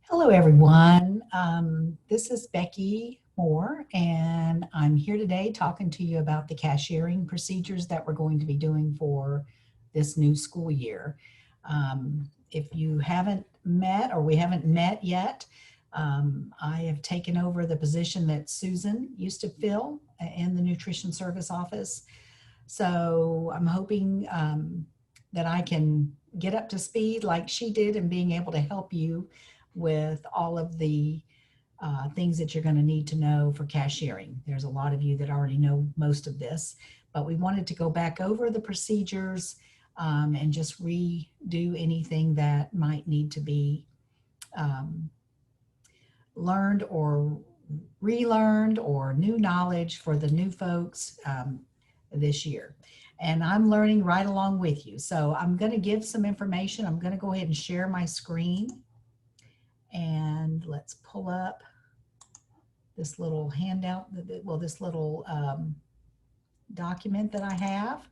Hello, everyone. This is Becky Moore, and I'm here today talking to you about the cashiering procedures that we're going to be doing for this new school year. If you haven't met or we haven't met yet, I have taken over the position that Susan used to fill in the nutrition service office. So I'm hoping that I can get up to speed like she did and being able to help you with all of the things that you're going to need to know for cashiering. There's a lot of you that already know most of this, but we wanted to go back over the procedures and just redo anything that might need to be um, learned or relearned or new knowledge for the new folks this year. And I'm learning right along with you. So I'm going to give some information. I'm going to go ahead and share my screen. And let's pull up this little handout, this little document that I have.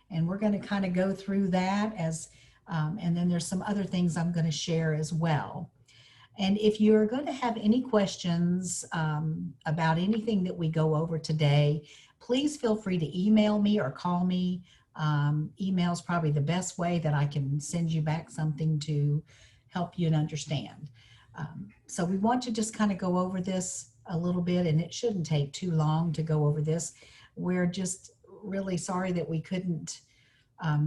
And we're going to kind of go through that and then there's some other things I'm going to share as well. And if you're going to have any questions about anything that we go over today, please feel free to email me or call me. Email is probably the best way that I can send you back something to help you and understand. So we want to just kind of go over this a little bit, and it shouldn't take too long to go over this. We're just really sorry that we couldn't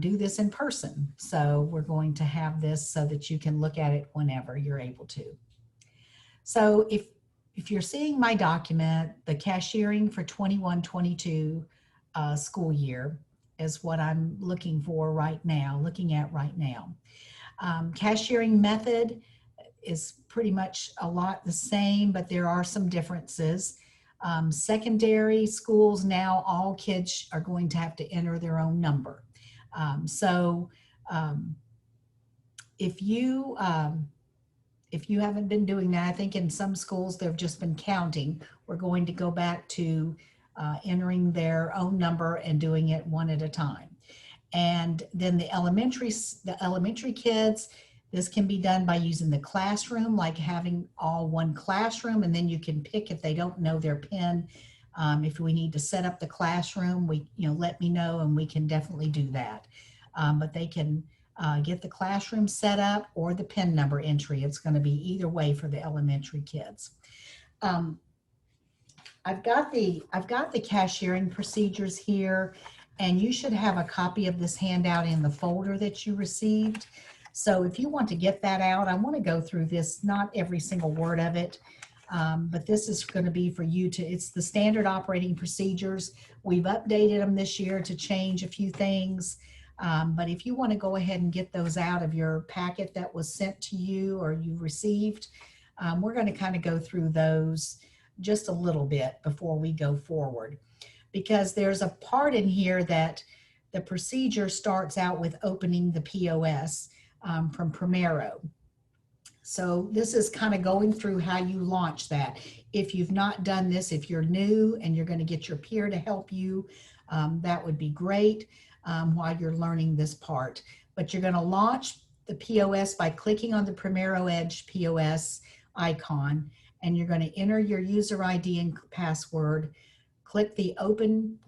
do this in person. So we're going to have this so that you can look at it whenever you're able to. So if you're seeing my document, the cashiering for 21-22 school year is what I'm looking at right now. Cashiering method is pretty much a lot the same, but there are some differences. Secondary schools, now all kids are going to have to enter their own number. If you haven't been doing that, I think in some schools they've just been counting. We're going to go back to entering their own number and doing it one at a time. And then the elementary kids, this can be done by using the classroom, like having all one classroom, and then you can pick if they don't know their PIN. If we need to set up the classroom, let me know and we can definitely do that. But they can get the classroom set up or the PIN number entry. It's going to be either way for the elementary kids. I've got the cashiering procedures here, and you should have a copy of this handout in the folder that you received. So if you want to get that out, I want to go through this, not every single word of it, but this is going to be for you it's the standard operating procedures. We've updated them this year to change a few things. But if you want to go ahead and get those out of your packet that was sent to you or you received, we're going to kind of go through those just a little bit before we go forward. Because there's a part in here that the procedure starts out with opening the POS from Primero. So this is kind of going through how you launch that. If you've not done this, if you're new and you're going to get your peer to help you, that would be great while you're learning this part. But you're going to launch the POS by clicking on the Primero Edge POS icon, and you're going to enter your user ID and password. Click to open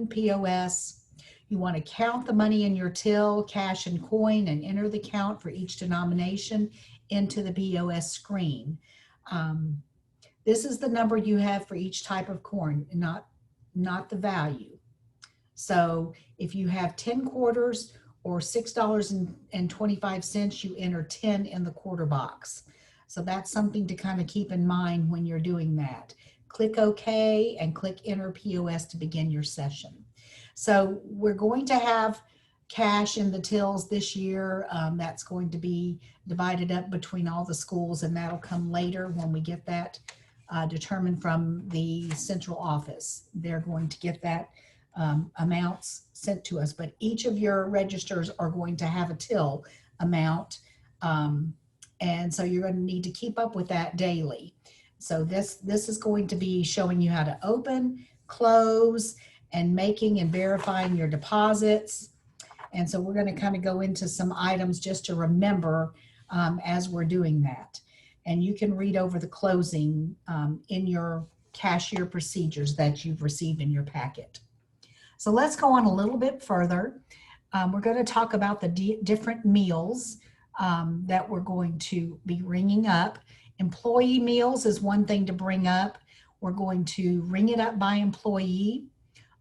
POS. You want to count the money in your till, cash and coin, and enter the count for each denomination into the POS screen. This is the number you have for each type of coin, not the value. So if you have 10 quarters or $6.25, you enter 10 in the quarter box. So that's something to kind of keep in mind when you're doing that. Click OK and click Enter POS to begin your session. So we're going to have cash in the tills this year. That's going to be divided up between all the schools, and that'll come later when we get that determined from the central office. They're going to get that amounts sent to us, but each of your registers are going to have a till amount. And so you're going to need to keep up with that daily. So this is going to be showing you how to open, close, and making and verifying your deposits. And so we're going to kind of go into some items just to remember as we're doing that. and you can read over the closing in your cashier procedures that you've received in your packet. So let's go on a little bit further. We're going to talk about the different meals that we're going to be ringing up. Employee meals is one thing to bring up. We're going to ring it up by employee.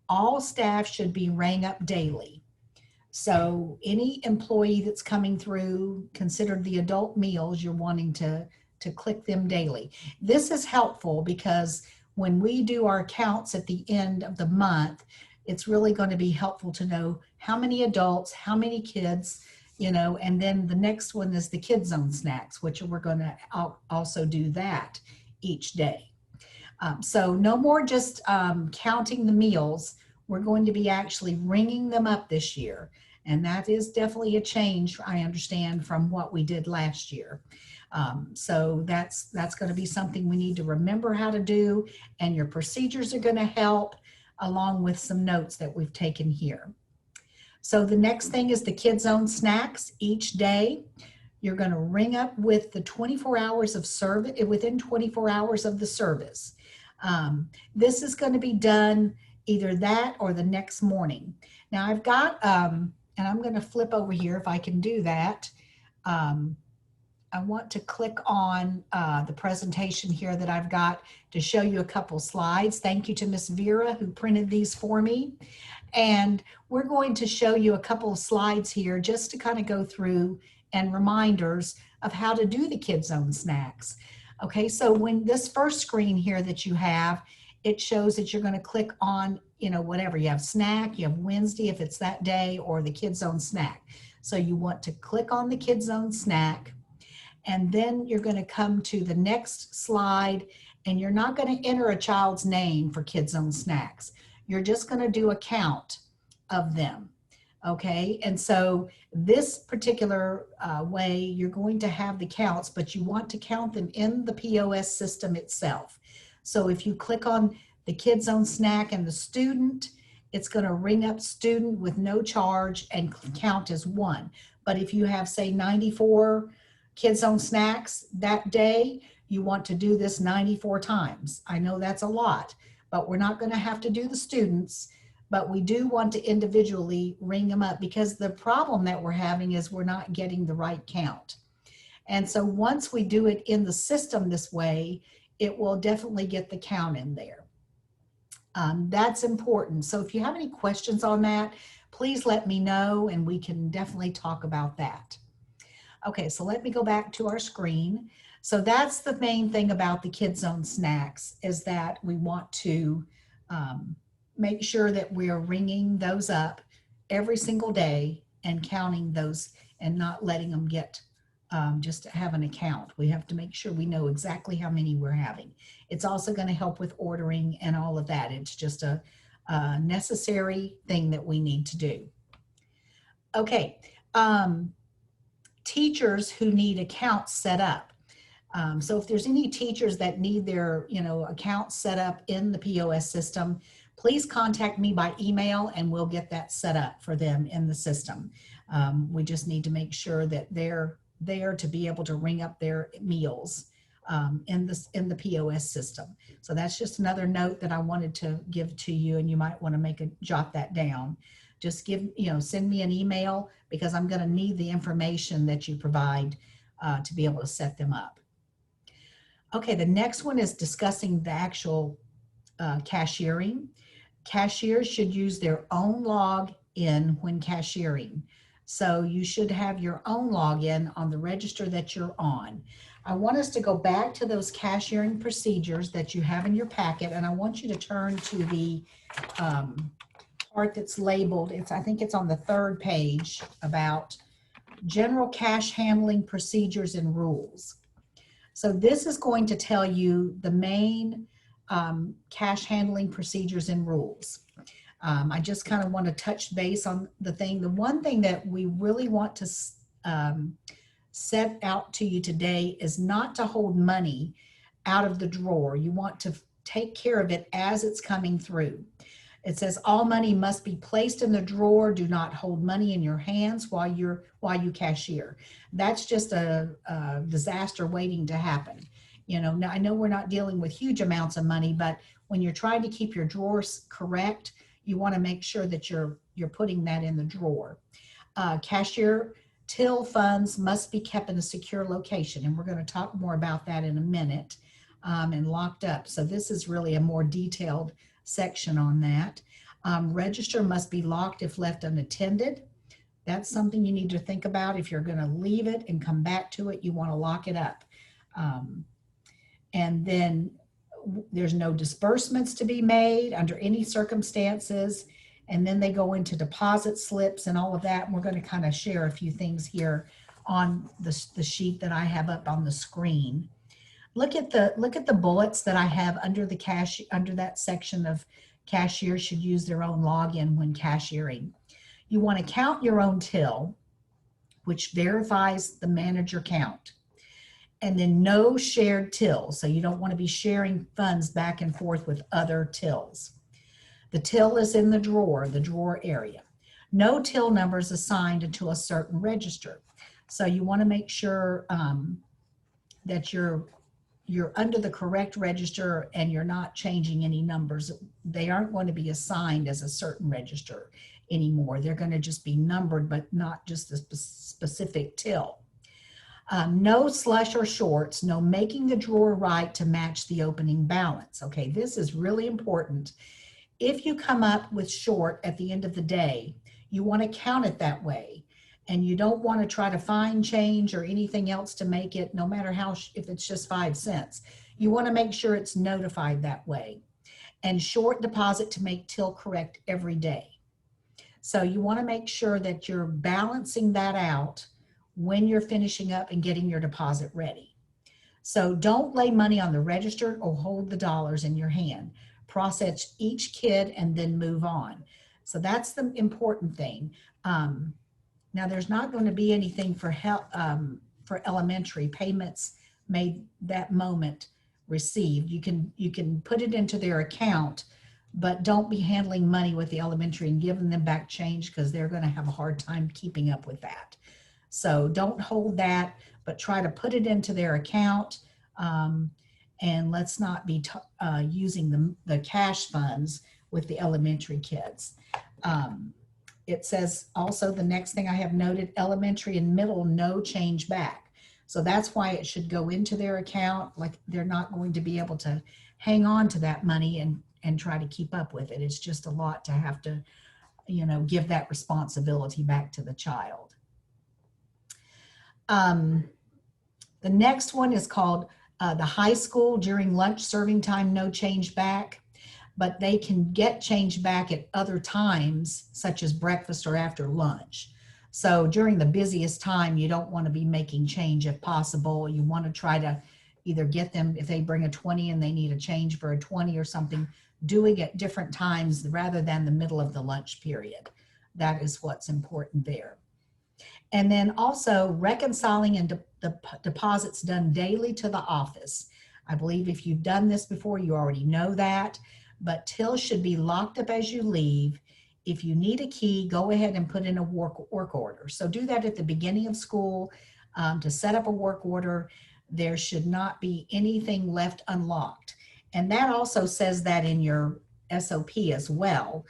All staff should be rang up daily. So any employee that's coming through, considered the adult meals, you're wanting to click them daily. This is helpful because when we do our counts at the end of the month, it's really going to be helpful to know how many adults, how many kids, you know, and then the next one is the Kids Zone snacks, which we're going to also do that each day. So no more just counting the meals. We're going to be actually ringing them up this year. And that is definitely a change, I understand, from what we did last year. So that's going to be something we need to remember how to do, and your procedures are going to help, along with some notes that we've taken here. So the next thing is the Kids Zone snacks. Each day, you're going to ring up with the 24 hours of service, within 24 hours of the service. This is going to be done either that or the next morning. Now I've got, and I'm going to flip over here if I can do that. I want to click on the presentation here that I've got to show you a couple slides. Thank you to Miss Vera who printed these for me. And we're going to show you a couple of slides here just to kind of go through and reminders of how to do the Kids Zone snacks. Okay, so when this first screen here that you have, it shows that you're going to click on, you know, whatever. You have snack, you have Wednesday if it's that day, or the Kids Zone snack. So you want to click on the Kids Zone snack, and then you're going to come to the next slide, and you're not going to enter a child's name for Kids Zone snacks. You're just going to do a count of them. Okay, and so this particular way, you're going to have the counts, but you want to count them in the POS system itself. So if you click on the Kids Zone snack and the student, it's going to ring up student with no charge and count as one. But if you have, say, 94 Kids Zone snacks that day, you want to do this 94 times. I know that's a lot, but we're not going to have to do the students, but we do want to individually ring them up, because the problem that we're having is we're not getting the right count. And so once we do it in the system this way, it will definitely get the count in there. That's important. So if you have any questions on that, please let me know and we can definitely talk about that. Okay, so let me go back to our screen. So that's the main thing about the Kids Zone snacks, is that we want to make sure that we are ringing those up every single day and counting those and not letting them get just to have an account. We have to make sure we know exactly how many we're having. It's also going to help with ordering and all of that. It's just a necessary thing that we need to do. Okay, teachers who need accounts set up. So if there's any teachers that need their, accounts set up in the POS system, please contact me by email and we'll get that set up for them in the system. We just need to make sure that they're there to be able to ring up their meals in the POS system. So that's just another note that I wanted to give to you, and you might want to jot that down. Just send me an email, because I'm going to need the information that you provide to be able to set them up. Okay, the next one is discussing the actual cashiering. Cashiers should use their own log in when cashiering. So you should have your own login on the register that you're on. I want us to go back to those cashiering procedures that you have in your packet, and I want you to turn to the part that's labeled, I think it's on the 3rd page, about general cash handling procedures and rules. So this is going to tell you the main cash handling procedures and rules. I just kind of want to touch base on the thing. The one thing that we really want to set out to you today is not to hold money out of the drawer. You want to take care of it as it's coming through. It says all money must be placed in the drawer. Do not hold money in your hands while you cashier. That's just a disaster waiting to happen. You know, now I know we're not dealing with huge amounts of money, but when you're trying to keep your drawers correct, you want to make sure that you're putting that in the drawer. Cashier till funds must be kept in a secure location, and we're going to talk more about that in a minute, and locked up. So this is really a more detailed section on that. Register must be locked if left unattended. That's something you need to think about. If you're going to leave it and come back to it, you want to lock it up. And then there's no disbursements to be made under any circumstances. And then they go into deposit slips and all of that. And we're going to kind of share a few things here on the sheet that I have up on the screen. Look at the bullets that I have under that section of cashiers should use their own login when cashiering. You want to count your own till, which verifies the manager count. And then no shared tills. So you don't want to be sharing funds back and forth with other tills. The till is in the drawer area. No till numbers assigned until a certain register. So you want to make sure that you're under the correct register and you're not changing any numbers. They aren't going to be assigned as a certain register anymore. They're going to just be numbered, but not just a specific till. No slush or shorts, no making the drawer right to match the opening balance. Okay, this is really important. If you come up with short at the end of the day, you want to count it that way. And you don't want to try to find change or anything else to make it, no matter how, if it's just 5 cents. You want to make sure it's notified that way. And short deposit to make till correct every day. So you want to make sure that you're balancing that out when you're finishing up and getting your deposit ready. So don't lay money on the register or hold the dollars in your hand. Process each kid and then move on. So that's the important thing. Now there's not going to be anything for elementary payments made that moment received. You can put it into their account, but don't be handling money with the elementary and giving them back change, because they're going to have a hard time keeping up with that. So don't hold that, but try to put it into their account, and let's not be using the cash funds with the elementary kids. It says also, the next thing I have noted, elementary and middle, no change back. So that's why it should go into their account. Like, they're not going to be able to hang on to that money and try to keep up with it. It's just a lot to have to, give that responsibility back to the child. The next one is called the high school. During lunch serving time, no change back, but they can get change back at other times, such as breakfast or after lunch. So during the busiest time, you don't want to be making change if possible. You want to try to either get them, if they bring a 20 and they need a change for a 20 or something, doing it different times rather than the middle of the lunch period. That is what's important there. And then also reconciling and deposits done daily to the office. I believe if you've done this before, you already know that, but tills should be locked up as you leave. If you need a key, go ahead and put in a work order. So do that at the beginning of school to set up a work order. There should not be anything left unlocked. And that also says that in your SOP as well.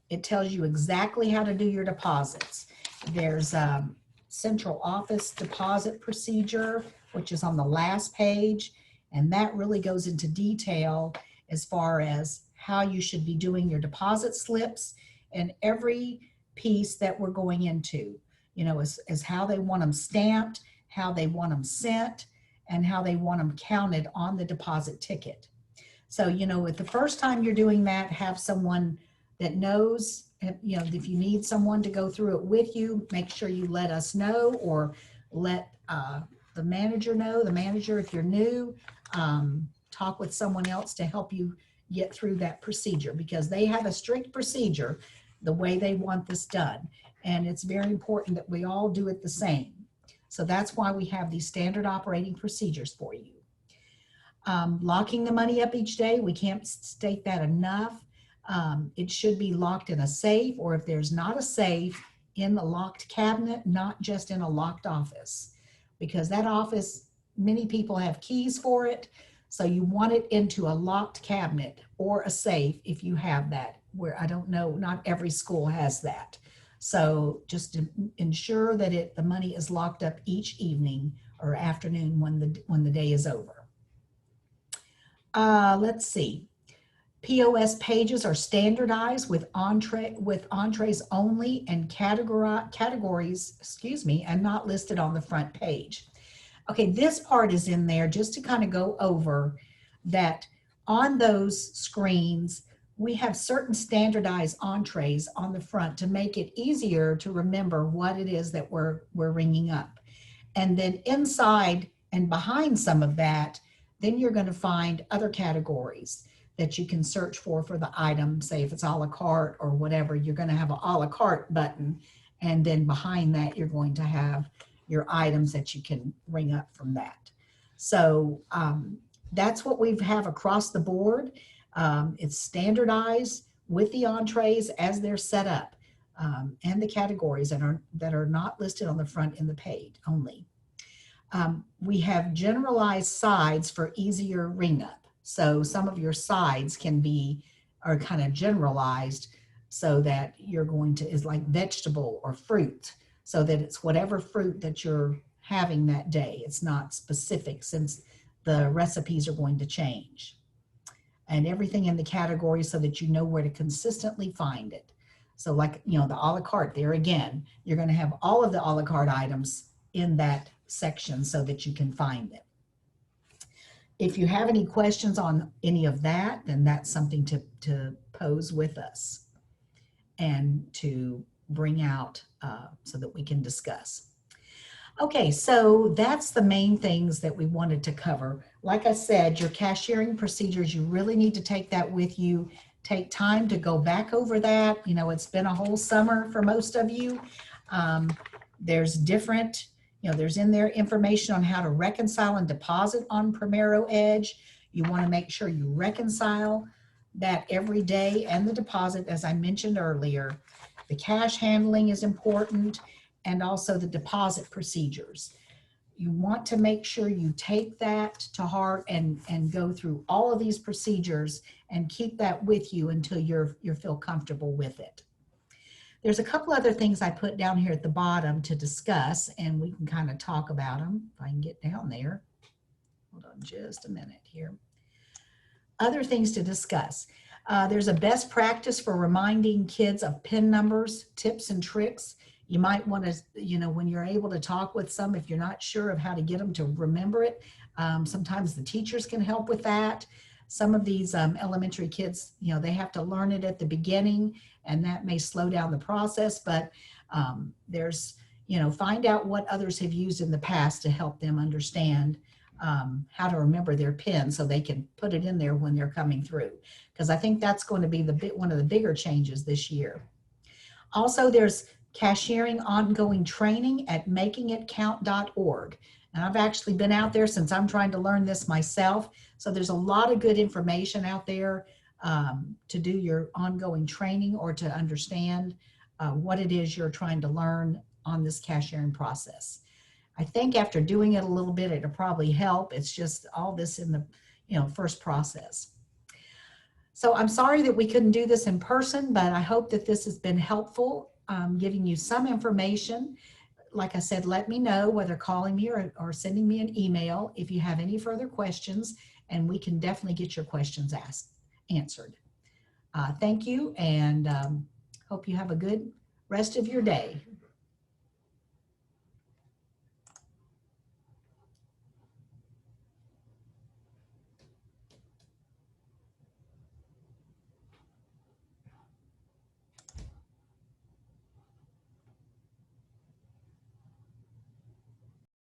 It tells you exactly how to do your deposits. There's a central office deposit procedure, which is on the last page. And that really goes into detail as far as how you should be doing your deposit slips and every piece that we're going into, as how they want them stamped, how they want them sent, and how they want them counted on the deposit ticket. So, with the first time you're doing that, have someone that knows, if you need someone to go through it with you, make sure you let us know, or let the manager know. The manager, if you're new, talk with someone else to help you get through that procedure, because they have a strict procedure the way they want this done. And it's very important that we all do it the same. So that's why we have these standard operating procedures for you. Locking the money up each day, we can't state that enough. It should be locked in a safe, or if there's not a safe, in a locked cabinet, not just in a locked office, because that office, many people have keys for it. So you want it into a locked cabinet or a safe if you have that, where I don't know, not every school has that. So just to ensure that the money is locked up each evening or afternoon when the day is over. Let's see. POS pages are standardized with entrees only and categories, and not listed on the front page. Okay, this part is in there just to kind of go over that on those screens, we have certain standardized entrees on the front to make it easier to remember what it is that we're ringing up. And then inside and behind some of that, then you're going to find other categories that you can search for the item. Say if it's a la carte or whatever, you're going to have a la carte button. And then behind that, you're going to have your items that you can ring up from that. So that's what we have across the board. It's standardized with the entrees as they're set up, and the categories that are not listed on the front in the page only. We have generalized sides for easier ring up. So some of your sides are kind of generalized, so that you're going to is like vegetable or fruit, so that it's whatever fruit that you're having that day. It's not specific, since the recipes are going to change. And everything in the category so that you know where to consistently find it. So like, the a la carte, there again, you're going to have all of the a la carte items in that section so that you can find them. If you have any questions on any of that, then that's something to pose with us and to bring out so that we can discuss. Okay, so that's the main things that we wanted to cover. Like I said, your cashiering procedures, you really need to take that with you. Take time to go back over that. It's been a whole summer for most of you. There's different, there's in there information on how to reconcile and deposit on Primero Edge. You want to make sure you reconcile that every day, and the deposit, as I mentioned earlier. The cash handling is important, and also the deposit procedures. You want to make sure you take that to heart and go through all of these procedures and keep that with you until you feel comfortable with it. There's a couple other things I put down here at the bottom to discuss, and we can kind of talk about them if I can get down there. Hold on just a minute here. Other things to discuss. There's a best practice for reminding kids of PIN numbers, tips and tricks. You might want to, when you're able to talk with some, if you're not sure of how to get them to remember it, sometimes the teachers can help with that. Some of these elementary kids, they have to learn it at the beginning, and that may slow down the process, but there's, find out what others have used in the past to help them understand how to remember their PIN so they can put it in there when they're coming through. Because I think that's going to be one of the bigger changes this year. Also, there's cashiering ongoing training at makingitcount.org. And I've actually been out there since I'm trying to learn this myself. So there's a lot of good information out there to do your ongoing training or to understand what it is you're trying to learn on this cashiering process. I think after doing it a little bit, it'll probably help. It's just all this in the first process. So I'm sorry that we couldn't do this in person, but I hope that this has been helpful, giving you some information. Like I said, let me know, whether calling me or sending me an email if you have any further questions, and we can definitely get your questions answered. Thank you, and hope you have a good rest of your day.